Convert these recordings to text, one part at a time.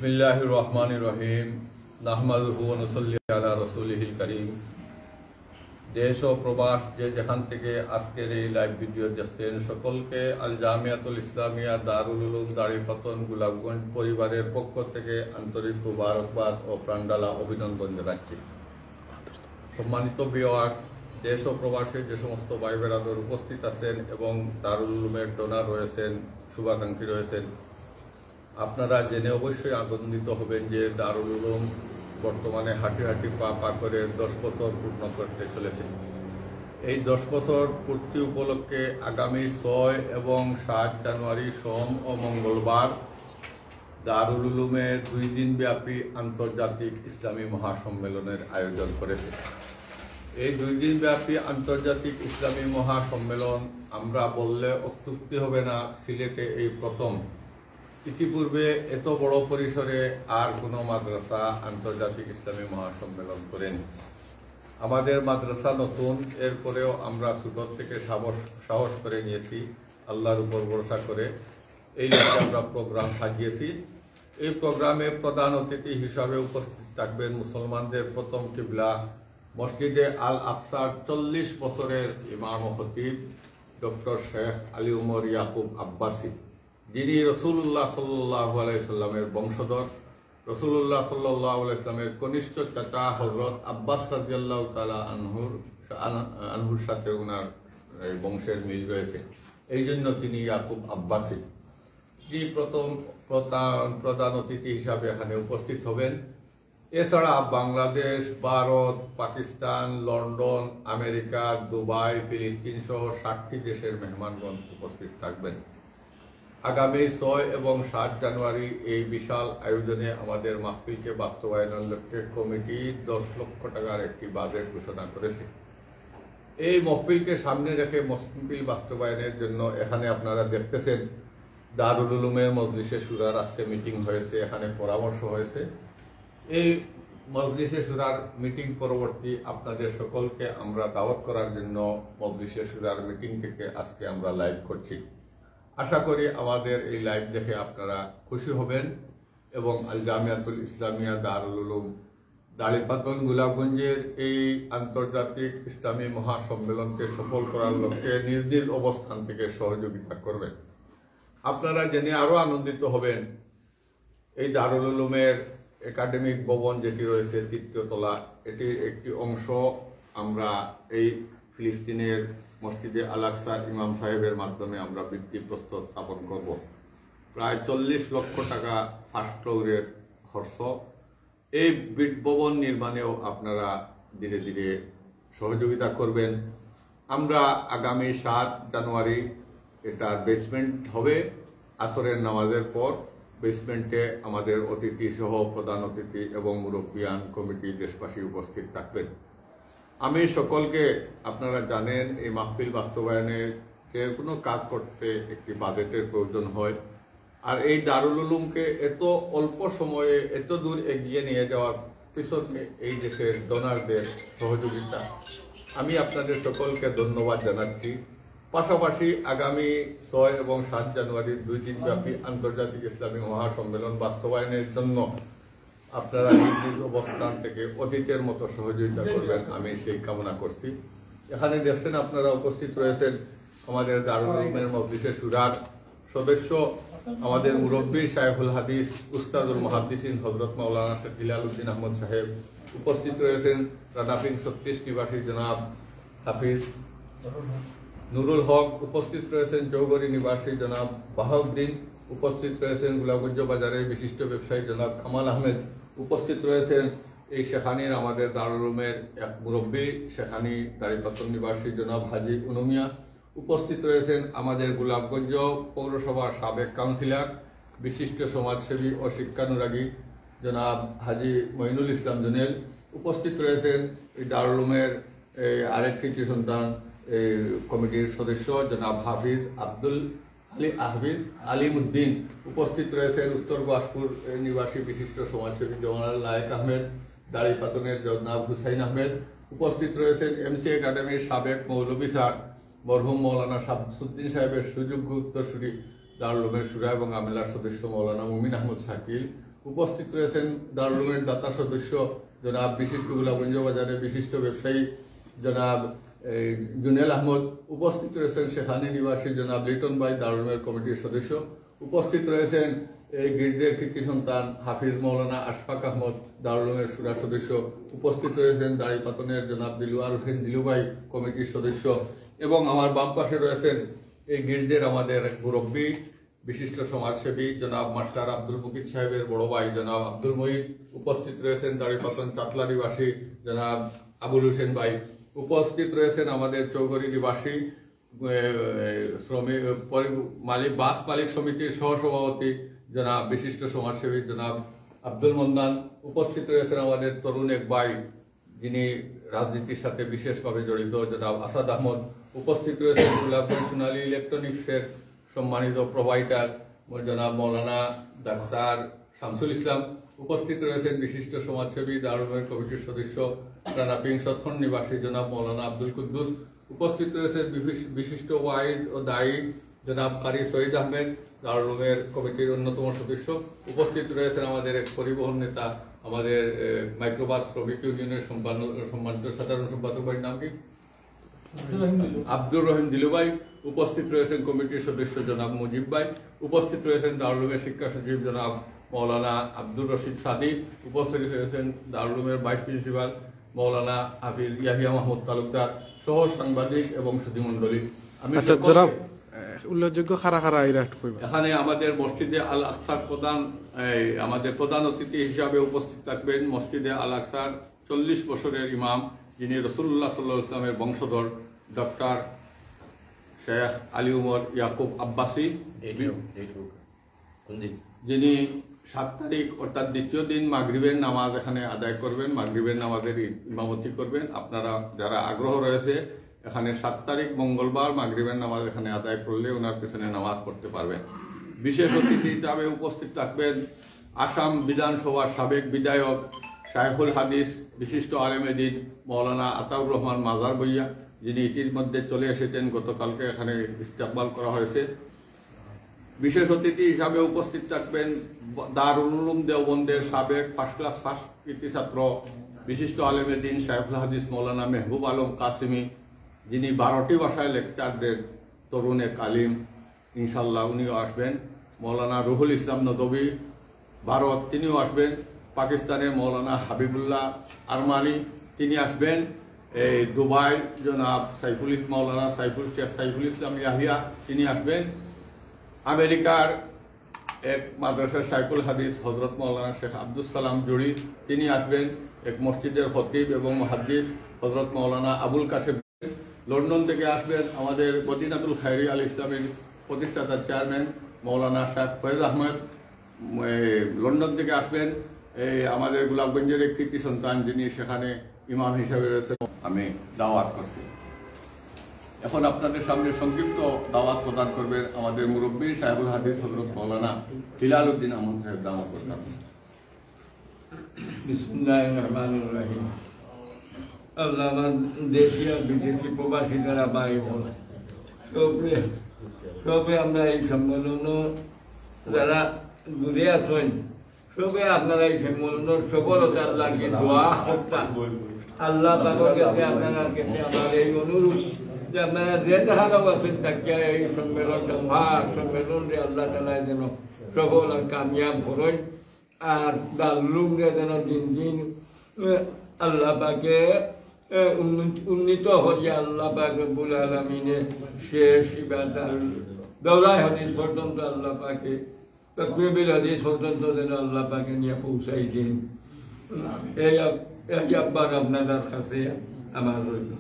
बिस्मिल्लाहिर रहमानिर रहीम नाहमादुहु व नुसल्ली अला रसूलिहिल करीम। देश ও প্রবাস যে যেখান থেকে আজকের এই লাইভ ভিডিও দেখছেন সকলকে আল জামিয়াতুল ইসলামিয়া দারুল উলুম দাড়িপাতন গোলাপগঞ্জ পরিবারের পক্ষ থেকে আন্তরিক মুবারকবাদ ও প্রাণঢালা অভিনন্দন জানাচ্ছি। সম্মানিত ভিউয়ার্স, দেশ ও প্রবাসে যে সমস্ত ভাই বেরাদর উপস্থিত আছেন এবং দারুল উলুমের ডোনার রয়েছেন, শুভাকাঙ্ক্ষী রয়েছেন, আপনারা জেনে অবশ্যই আনন্দিত হবেন যে দারুল উলুম বর্তমানে হাঁটি হাঁটি পা পা করে 10 বছর পূর্ণ করতে চলেছে। এই 10 বছর পূর্তি উপলক্ষে আগামী 6 এবং 7 জানুয়ারি সোম ও মঙ্গলবার দারুল উলুমে 2 দিন ব্যাপী আন্তর্জাতিক ইসলামী মহাসম্মেলনের আয়োজন করেছে। এই 2 দিন ব্যাপী আন্তর্জাতিক ইসলামী মহাসম্মেলন আমরা বললে অত্যুক্তি হবে না, সিলেটে এই প্রথম। ইতিপূর্বে এত বড় পরিসরে আর কোনো মাদ্রাসা আন্তর্জাতিক ইসলামী মহাসম্মেলন করেনি। আমাদের মাদ্রাসা নতুন, এরপরেও আমরা ছোট থেকে সাহস করে নিয়েছি, আল্লাহর উপর ভরসা করে এই আমরা প্রোগ্রাম সাজিয়েছি। এই প্রোগ্রামে প্রধান অতিথি হিসাবে উপস্থিত থাকবেন মুসলমানদের প্রথম কিবলা মসজিদে আল আকসার 40 বছরের ইমাম ও খতিব ডক্টর শেখ আলী উমর ইয়াকুব আব্বাসী, যিনি রসুল্লাহ সাল্লাল্লাহু আলাইহি সাল্লামের বংশধর। রসুল্লাহ সাল্লাল্লাহু আলাইহি সাল্লামের কনিষ্ঠ চাচা হযরত আব্বাস রাদিয়াল্লাহু তাআলা আনহুর সাথে ওনার বংশের মিল রয়েছে, এই জন্য তিনি ইয়াকুব আব্বাসী। তিনি প্রথম প্রধান অতিথি হিসাবে এখানে উপস্থিত হবেন। এছাড়া Bangladesh, Bharat, Pakistan, London, America, Dubai, ফিলিস্তিন সহ 60টি দেশের মেহমানগণ উপস্থিত থাকবেন। আগামী 6 এবং 7 জানুয়ারি এই বিশাল আয়োজনে আমাদের মাহফিলকে বাস্তবায়নের লক্ষ্যে কমিটি 10 লক্ষ টাকার একটি বাজেট ঘোষণা করেছে। এই মাহফিলকে সামনে রেখে মাহফিল বাস্তবায়নের জন্য এখানে আপনারা দেখতেছেন দারুল উলুমের মজলিসে শুরার আজকে মিটিং হয়েছে, এখানে পরামর্শ হয়েছে। এই মজলিসে শুরার মিটিং পরবর্তী আপনাদের সকলকে আমরা দাওয়াত করার জন্য মজলিসে শুরার মিটিং থেকে আজকে আমরা লাইভ করছি। আশা করি আমাদের এই লাইভ দেখে আপনারা খুশি হবেন এবং আল জামিয়াতুল ইসলামিয়া দারুল উলুম দাড়িপাতন গোলাপগঞ্জের এই আন্তর্জাতিক ইসলামী মহাসম্মেলনকে সফল করার লক্ষ্যে নিজ নিজ অবস্থান থেকে সহযোগিতা করবেন। আপনারা জেনে আরো আনন্দিত হবেন, এই দারুল উলুমের একাডেমিক ভবন যেটি রয়েছে 3য় তলা, এটির একটি অংশ আমরা এই ফিলিস্তিনের মসজিদে আল আকসা ইমাম সাহেবের মাধ্যমে আমরা ভিত্তিপ্রস্তর স্থাপন করব। প্রায় 40 লক্ষ টাকা ফার্স্ট ফ্লোরের খরচ। এই ভবন নির্মাণেও আপনারা ধীরে ধীরে সহযোগিতা করবেন। আমরা আগামী 7 জানুয়ারি এটার বেসমেন্ট হবে, আসরের নামাজের পর বেসমেন্টে আমাদের অতিথি সহ প্রধান অতিথি এবং মুরব্বিয়ান কমিটি দেশবাসী উপস্থিত থাকবেন। আমি সকলকে, আপনারা জানেন এই মাহফিল বাস্তবায়নে যে কোনো কাজ করতে একটি বাজেটের প্রয়োজন হয়, আর এই দারুল উলুমকে এত অল্প সময়ে এত দূর এগিয়ে নিয়ে যাওয়ার পিছনে এই দেশের ডোনারদের সহযোগিতা। আমি আপনাদের সকলকে ধন্যবাদ জানাচ্ছি। পাশাপাশি আগামী 6 এবং 7 জানুয়ারি 2 দিন ব্যাপী আন্তর্জাতিক ইসলামী মহাসম্মেলন বাস্তবায়নের জন্য আপনারা নিজ অবস্থান থেকে অতীতের মতো সহযোগিতা করবেন, আমি সেই কামনা করছি। এখানে দেখছেন আপনারা উপস্থিত রয়েছেন আমাদের দারুল উলুমের মজলিসে শুরার সদস্য, আমাদের মুরব্বী শাইখুল হাদিস উস্তাদুল মুহাদ্দিসিন হযরত মাওলানা শেখ হিলাল উদ্দিন আহমদ সাহেব, উপস্থিত রয়েছেন রানাপিং 36 নিবাসী জনাব হাফিজ নুরুল হক, উপস্থিত রয়েছেন চৌগরি নিবাসী জনাব বাহাউদ্দিন, উপস্থিত রয়েছেন গোলাপগঞ্জ বাজারের বিশিষ্ট ব্যবসায়ী জনাব কামাল আহমেদ, উপস্থিত রয়েছেন এই শেখানির আমাদের দারুল উলুমের এক মুরব্বী শেখানি দাড়িপাতন নিবাসী জনাব হাজি উনুমিয়া, উপস্থিত রয়েছেন আমাদের গোলাপগঞ্জ পৌরসভার সাবেক কাউন্সিলর বিশিষ্ট সমাজসেবী ও শিক্ষানুরাগী জনাব হাজি মঈনুল ইসলাম জুনেল, উপস্থিত রয়েছেন এই দারুল উলুমের আরেক কৃতি সন্তান কমিটির সদস্য জনাব হাফিজ আব্দুল আলিমউদ্দিন, উপস্থিত রয়েছেন উত্তর গুয়াসপুর নিবাসী বিশিষ্ট সমাজসেবী জওয়ানাল নায়েক আহমেদ, দাড়িপাতনের জনাব হুসাইন আহমেদ, উপস্থিত রয়েছেন এমসি একাডেমির সাবেক মৌলভী স্যার মরহুম মৌলানা শামসুদ্দিন সাহেবের সুযোগ্য উত্তরসূরি দারুল উলুমের শুরা এবং আমেলার সদস্য মৌলানা মুমিন আহমদ শাকিল, উপস্থিত রয়েছেন দারুল উলুমের দাতা সদস্য জনাব বিশিষ্ট গোলাপগঞ্জ বাজারের বিশিষ্ট ব্যবসায়ী জনাব জুনেল আহমদ, উপস্থিত রয়েছেন সেখানে নিবাসী জনাব লিটন ভাই দারুল উলুমের কমিটির সদস্য, উপস্থিত রয়েছেন এই গির্জের কৃতি সন্তান হাফিজ মৌলানা আশফাক আহমদ দারুল উলুমের সুরা সদস্য, উপস্থিত রয়েছেন দাড়িপাতনের জনাব দিলওয়ার হোসেন দিলু ভাই কমিটির সদস্য, এবং আমার বাম পাশে রয়েছেন এই গির্জের আমাদের মুরব্বী বিশিষ্ট সমাজসেবী জনাব মাস্টার আব্দুল মুকিদ সাহেবের বড় ভাই জনাব আব্দুল মহিদ, উপস্থিত রয়েছেন দাড়িপাতন চাতলা নিবাসী জনাব আবুল হোসেন ভাই, উপস্থিত রয়েছেন আমাদের চৌগরি নিবাসী শ্রমিক মালিক বাস মালিক সমিতির সহসভাপতি জনাব বিশিষ্ট সমাজসেবী জনাব আব্দুল মন্দান, উপস্থিত রয়েছেন আমাদের তরুণ এক ভাই যিনি রাজনীতির সাথে বিশেষভাবে জড়িত জনাব আসাদ আহমদ, উপস্থিত রয়েছেন গোলাপগঞ্জ সোনালী ইলেকট্রনিক্সের সম্মানিত প্রোভাইডার জনাব মৌলানা ডাক্তার শামসুল ইসলাম, উপস্থিত রয়েছেন বিশিষ্ট সমাজসেবী দারুল উলুমের কমিটির সদস্য রানা পিংসথন নিবাসী জনাব মৌলানা আব্দুল কুদ্দুস, উপস্থিত রয়েছেন বিশিষ্ট ওয়াইদ ও দায়ী জনাব কারি সঈদ আহমেদ দারুল উলুমের কমিটির অন্যতম সদস্য, উপস্থিত রয়েছেন আমাদের এক পরিবহন নেতা আমাদের মাইক্রোবাস শ্রমিক ইউনিয়নের সম্মানিত সাধারণ সম্পাদক ভাইয়ের নাম কি আব্দুর রহিম দিলু ভাই, উপস্থিত রয়েছেন কমিটির সদস্য জনাব মুজিব ভাই, উপস্থিত রয়েছেন দারুল উলুমের শিক্ষা সচিব জনাব মৌলানা আব্দুর রশিদ সাদিক, উপস্থিত রয়েছেন দারুল উলুমের ভাইস প্রিন্সিপাল মৌলানা হাফিজ ইয়াহিয়া মাহমুদ তালুকদার সহ সাংবাদিক এবং সুধীমণ্ডলী। আমি উল্লেখযোগ্য এখানে আমাদের মসজিদে আল আকসার আমাদের প্রধান অতিথি হিসাবে উপস্থিত থাকবেন মসজিদে আল আকসার 40 বছরের ইমাম যিনি রসুল্লাহ সাল্লাল্লাহু আলাইহি ওয়াসাল্লামের বংশধর ডক্টর শেখ আলী উমর ইয়াকুব আব্বাসী, যিনি 7 তারিখ অর্থাৎ দ্বিতীয় দিন মাগরিবের নামাজ এখানে আদায় করবেন, মাগরিবের নামাজের ইমামতি করবেন। আপনারা যারা আগ্রহ রয়েছে এখানে 7 তারিখ মঙ্গলবার মাগরিবের নামাজ এখানে আদায় করলে ওনার পেছনে নামাজ পড়তে পারবেন। বিশেষ অতিথি হিসাবে উপস্থিত থাকবেন আসাম বিধানসভার সাবেক বিধায়ক শাইখুল হাদিস বিশিষ্ট আলেমে দ্বীন মৌলানা আতাউর রহমান মাজার ভূঁইয়া, যিনি ইতিমধ্যে চলে এসেছেন, গতকালকে এখানে ইস্তেকবাল করা হয়েছে। বিশেষ অতিথি হিসাবে উপস্থিত থাকবেন দারুল উলুম দেওবন্দের সাবেক ফার্স্ট ক্লাস ফার্স্ট কৃতি ছাত্র বিশিষ্ট আলেমে দ্বীন শাইখুল হাদিস মৌলানা মেহবুব আলম কাসিমি, যিনি 12টি ভাষায় লেকচার দেন, তরুণ এক আলিম, ইনশাল্লাহ উনিও আসবেন। মৌলানা রুহুল ইসলাম নদভী ভারত, তিনিও আসবেন। পাকিস্তানের মৌলানা হাবিবুল্লাহ আরমানি তিনি আসবেন। এই দুবাই জনাব মৌলানা শেখ সাইফুল ইসলাম ইয়াহিয়া তিনি আসবেন। আমেরিকার এক মাদ্রাসার শাইখুল হাদিস হজরত মৌলানা শেখ আব্দুল সালাম জুড়ি তিনি আসবেন। এক মসজিদের খতিব এবং মুহাদ্দিস হজরত মৌলানা আবুল কাশেম। লন্ডন থেকে আসবেন আমাদের মদিনাতুল খায়রি আল ইসলামের প্রতিষ্ঠাতার চেয়ারম্যান মৌলানা শেখ ফয়েজ আহমেদ। লন্ডন থেকে আসবেন আমাদের গোলাপগঞ্জের এক কৃতি সন্তান যিনি সেখানে ইমাম হিসাবে রয়েছেন। আমি দাওয়াত করছি। এখন আপনাদের সামনে সংক্ষিপ্ত দাওয়াত প্রদান করবেন আমাদের মুরব্বী সাহেবুল হাদিস হযরত মাওলানা হিলাল উদ্দিন আহমদ সাহেব। দাওয়াত করবেন। বিসমিল্লাহির রহমানির রহিম। আল্লাহ আমার দেশি আর বিদেশি প্রবাসী যারা ভাই বোন সবে আমরা এই সম্মেলন যারা দূরে আছেন সবে আপনারা এই সম্মেলনের সফলতার লাগে দোয়া করতাম। আল্লাহ পাকের কাছে আপনার কাছে আমার এই অনুরোধ যে আপনারা যে যাহার অবস্থা থাকিয়া এই সম্মেলনটা মহা সম্মেলনে আল্লাহ তাআলা যেন সফল আর কামিয়াব করেন। আর দারুলুমরে যেন দিন দিন আল্লাহ পাকে উন্নীত হইয়া আল্লাহ পাক রব্বুল আলামিনের শেষ ইবাদত দৌরায় হাদিস পর্যন্ত আল্লাহ পাকে তকবীর হাদিস পর্যন্ত যেন আল্লাহ পাকে নিয়ে পৌঁছাই দিন। এই আব্বার আপনাদের কাছে আমার রইল।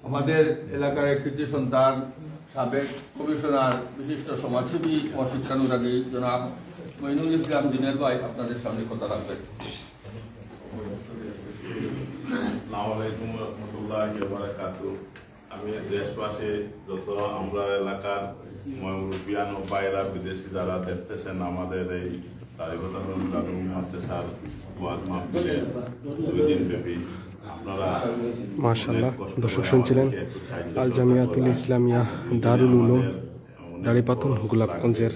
আমাদের এলাকার কৃতি সন্তান সাবেক কমিশনার বিশিষ্ট সমাজসেবী ও শিক্ষানুরাগী জনাব মঈনুল ইসলাম দিনের ভাই আপনাদের সামনে কথা রাখবেন। আসসালামু আলাইকুম ওয়া রাহমাতুল্লাহি ওয়া বারাকাতুহু। আমি দেশবাসী যত আমরা এলাকার মুরব্বিয়ান ও বাইরা বিদেশি যারা দেখতেছেন আমাদের এই মাদ্রাসার ওয়াজ মাহফিলে 2 দিন ব্যাপী আপনারা মাশাআল্লাহ দর্শক শুনছিলেন আল জামিয়াতুল ইসলামিয়া দারুল উলুম দাড়িপাতন গোলাপগঞ্জের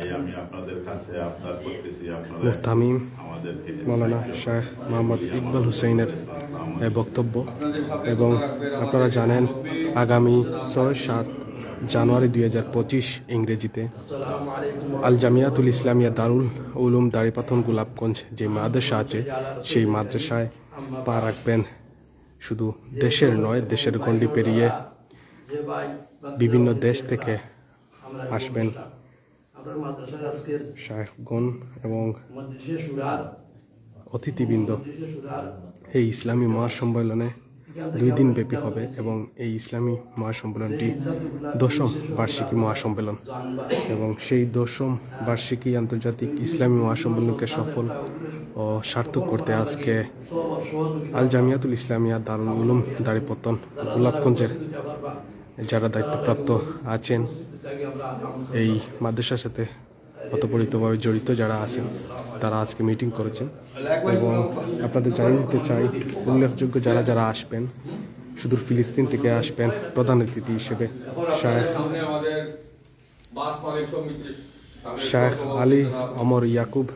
তাই আমি আপনাদের কাছে আবদার করতেছি আপনারা মুহতামিম আমাদেরকে মৌলানা শাহ মোহাম্মদ ইকবাল হুসেইনের বক্তব্য। এবং আপনারা জানেন আগামী 6-7 জানুয়ারি 2025 ইংরেজিতে আল জামিয়াতুল ইসলামিয়া দারুল উলুম দাড়িপাথন গোলাপগঞ্জ যে মাদ্রাসা আছে সেই মাদ্রাসায় পা রাখবেন শুধু দেশের নয়, দেশের গণ্ডি পেরিয়ে বিভিন্ন দেশ থেকে আসবেন শায়খগণ এবং অতিথিবৃন্দ। এই ইসলামী মহাসম্মেলনে 2 দিন ব্যাপী হবে এবং এই ইসলামী মহাসম্মেলনটি 10ম বার্ষিকী মহাসম্মেলন এবং সেই 10ম বার্ষিকী আন্তর্জাতিক ইসলামী মহাসম্মেলনকে সফল ও সার্থক করতে আজকে আল জামিয়াতুল ইসলামিয়া দারুল উলুম দাড়িপাথন গোলাপগঞ্জের যারা দায়িত্বপ্রাপ্ত আছেন, এই মাদ্রাসার সাথে অতপরিতভাবে জড়িত যারা আছেন, তারা আজকে মিটিং করেছেন। এবং আপনাদের জানিয়ে দিতে চাই, উল্লেখযোগ্য যারা যারা আসবেন, সুদূর ফিলিস্তিন থেকে আসবেন প্রধান অতিথি হিসেবে শায়েখ আলী অমর ইয়াকুব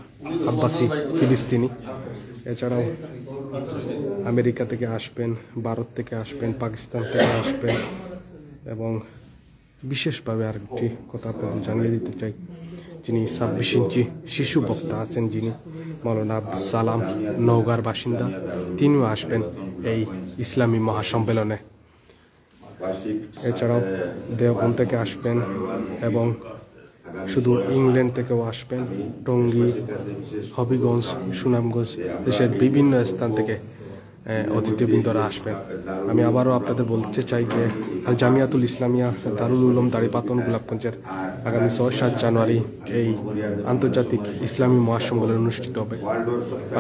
আব্বাসি ফিলিস্তিনি। এছাড়াও আমেরিকা থেকে আসবেন, ভারত থেকে আসবেন, পাকিস্তান থেকে আসবেন। এবং বিশেষভাবে আরেকটি কথা আপনাদের জানিয়ে দিতে চাই, যিনি 26 ইঞ্চি শিশু বক্তা আছেন, যিনি মৌলানা আব্দুল সালাম নওগাঁর বাসিন্দা, তিনিও আসবেন এই ইসলামী মহাসম্মেলনে। এছাড়াও দেওবন্দ থেকে আসবেন এবং শুধু ইংল্যান্ড থেকেও আসবেন, টঙ্গী, হবিগঞ্জ, সুনামগঞ্জ, দেশের বিভিন্ন স্থান থেকে অতিথিবৃন্দরা আসবেন। আমি আবারও আপনাদের বলতে চাই যে আল জামিয়াতুল ইসলামিয়া দারুল উলুম দাড়িপাথন গোলাপগঞ্জের আগামী 6-7 জানুয়ারি এই আন্তর্জাতিক ইসলামী মহাসম্মেলন অনুষ্ঠিত হবে।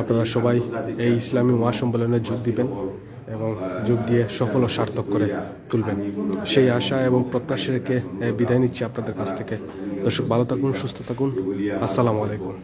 আপনারা সবাই এই ইসলামী মহাসম্মেলনে যোগ দিবেন এবং যোগ দিয়ে সফল ও সার্থক করে তুলবেন, সেই আশা এবং প্রত্যাশা রেখে বিদায় নিচ্ছি আপনাদের কাছ থেকে। দর্শক, ভালো থাকুন, সুস্থ থাকুন। আসসালামু আলাইকুম।